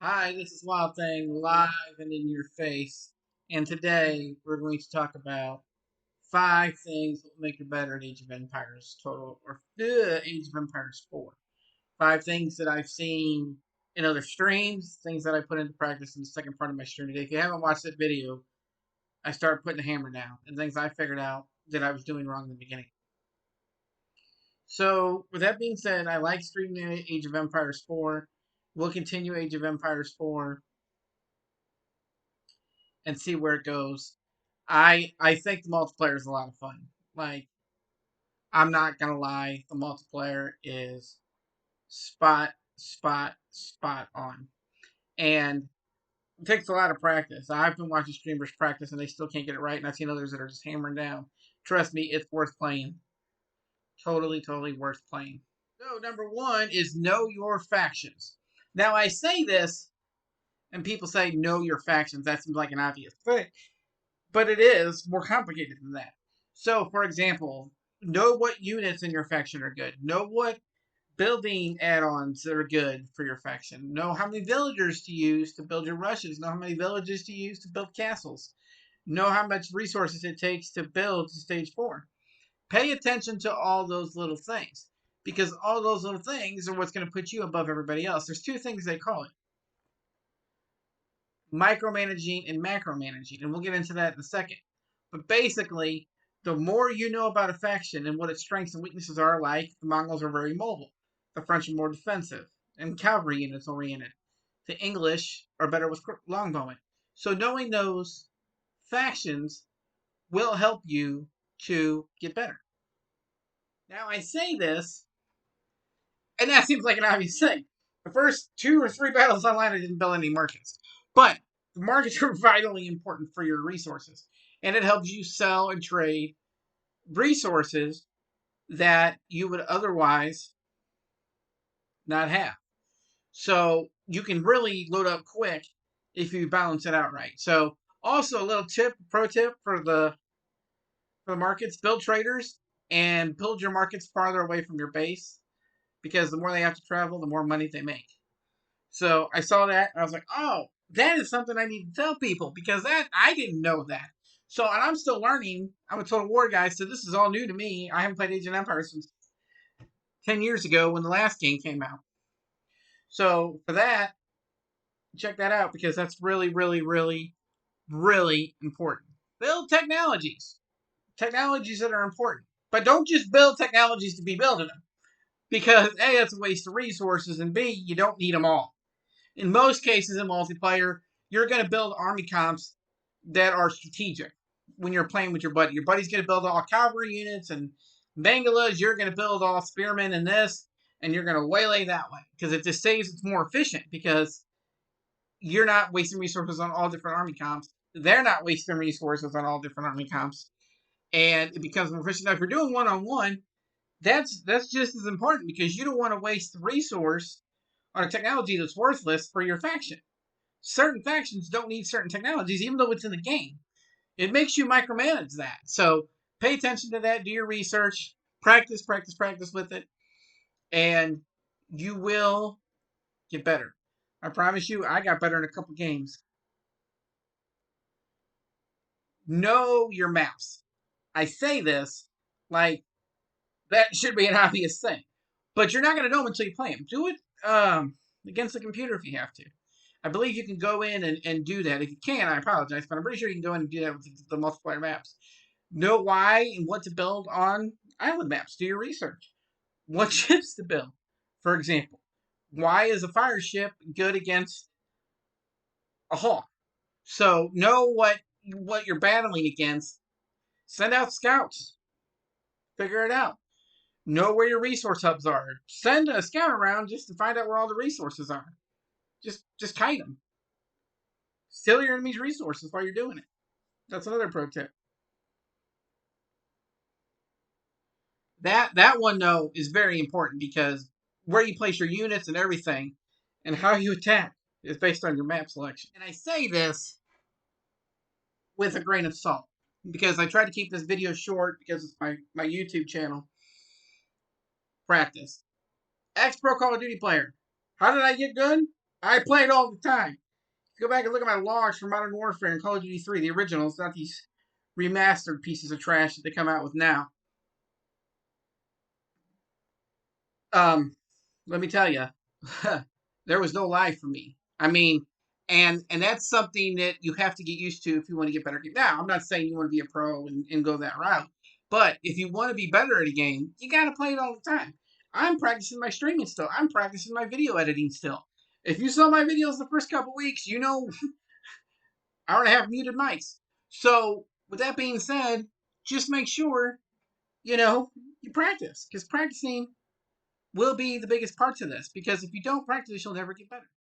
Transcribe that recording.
Hi, this is Wild Thing live and in your face. And today we're going to talk about 5 things that will make you better at Age of Empires Total or Age of Empires 4. 5 things that I've seen in other streams, things that I put into practice in the second part of my stream today. If you haven't watched that video, I started putting the hammer down and things I figured out that I was doing wrong in the beginning. So, with that being said, I like streaming Age of Empires 4. We'll continue Age of Empires 4 and see where it goes. I think the multiplayer is a lot of fun. Like, I'm not gonna lie, the multiplayer is spot on. And it takes a lot of practice. I've been watching streamers practice and they still can't get it right, and I've seen others that are just hammering down. Trust me, it's worth playing. Totally worth playing. So number one is know your factions. Now I say this, and people say know your factions. That seems like an obvious thing. But it is more complicated than that. So, for example, know what units in your faction are good. Know what building add-ons that are good for your faction. Know how many villagers to use to build your rushes. Know how many villages to use to build castles. Know how much resources it takes to build to stage 4. Pay attention to all those little things because all those little things are what's going to put you above everybody else. There's two things they call it: micromanaging and macromanaging, and we'll get into that in a second. But basically, the more you know about a faction and what its strengths and weaknesses are, like the Mongols are very mobile, the French are more defensive and cavalry units oriented. The English are better with longbowmen. So knowing those factions will help you to get better. Now I say this, and that seems like an obvious thing. The first 2 or 3 battles online, I didn't build any markets, but the markets are vitally important for your resources, and it helps you sell and trade resources that you would otherwise not have. So you can really load up quick if you balance it out right. So also a little pro tip for the markets: build traders and build your markets farther away from your base because the more they have to travel, the more money they make. So I saw that and I was like, oh, that is something I need to tell people because that I didn't know that. So and I'm still learning. I'm a Total War guy, so this is all new to me. I haven't played Age of Empires since 10 years ago when the last game came out. So for that, check that out because that's really important. Build technologies that are important, but don't just build technologies to be building them because A, it's a waste of resources, and B, you don't need them all. In most cases in multiplayer, you're going to build army comps that are strategic when you're playing with your buddy. Your buddy's going to build all cavalry units and Bangalas. You're going to build all spearmen and this, and you're going to waylay that way because it just saves. It's more efficient because you're not wasting resources on all different army comps. They're not wasting resources on all different army comps, and it becomes more efficient. Now, if you're doing one-on-one, that's just as important because you don't want to waste the resource on a technology that's worthless for your faction. Certain factions don't need certain technologies, even though it's in the game. It makes you micromanage that. So pay attention to that. Do your research. Practice with it, and you will get better. I promise you, I got better in a couple games. Know your maps. I say this like that should be an obvious thing, but you're not going to know them until you play them. Do it against the computer if you have to. I believe you can go in and do that. If you can, I apologize, but I'm pretty sure you can go in and do that with the multiplayer maps. Know why and what to build on island maps. Do your research. What ships to build, for example. Why is a fire ship good against a hawk? So know what you're battling against. Send out scouts. Figure it out. Know where your resource hubs are. Send a scout around just to find out where all the resources are. Just kite them. Steal your enemy's resources while you're doing it. That's another pro tip. That one though is very important because where you place your units and everything and how you attack is based on your map selection. And I say this with a grain of salt because I try to keep this video short because it's my YouTube channel. Practice. Ex pro Call of Duty player. How did I get good? I play it all the time. Go back and look at my logs for Modern Warfare and Call of Duty 3, the originals, not these remastered pieces of trash that they come out with now. Um, Let me tell you, there was no lie for me. I mean, and that's something that you have to get used to if you want to get better. Now, I'm not saying you want to be a pro and go that route, but if you want to be better at a game, you got to play it all the time. I'm practicing my streaming still. I'm practicing my video editing still. If you saw my videos the first couple weeks, you know, hour and a half muted mics. So, with that being said, just make sure, you know, you practice because practicing will be the biggest part to this because if you don't practice, you'll never get better.